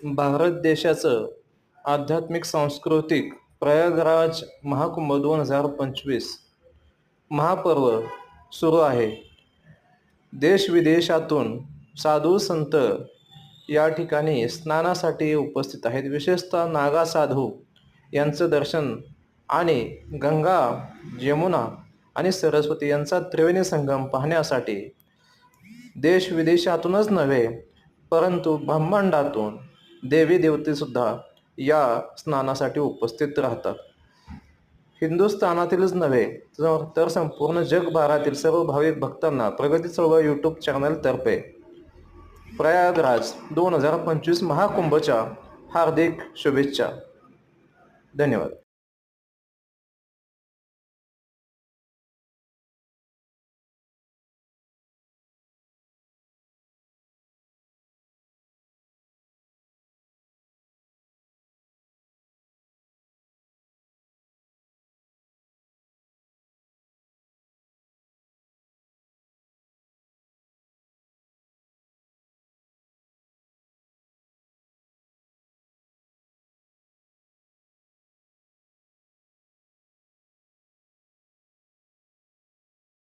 भारत देशाचं आध्यात्मिक सांस्कृतिक प्रयागराज महाकुंभ 2025 महापर्व सुरू आहे. देशविदेशातून साधू संत या ठिकाणी स्नानासाठी उपस्थित आहेत. विशेषतः नागा साधू यांचं दर्शन आणि गंगा, यमुना आणि सरस्वती यांचा त्रिवेणी संगम पाहण्यासाठी देशविदेशातूनच नव्हे परंतु ब्रह्मांडातून देवी देवतेसुद्धा या स्नानासाठी उपस्थित राहतात. हिंदुस्थानातीलच नव्हे तर संपूर्ण जगभरातील सर्व भाविक भक्तांना प्रगती चळवळ यूट्यूब चॅनलतर्फे प्रयागराज 2025 महाकुंभच्या हार्दिक शुभेच्छा. धन्यवाद.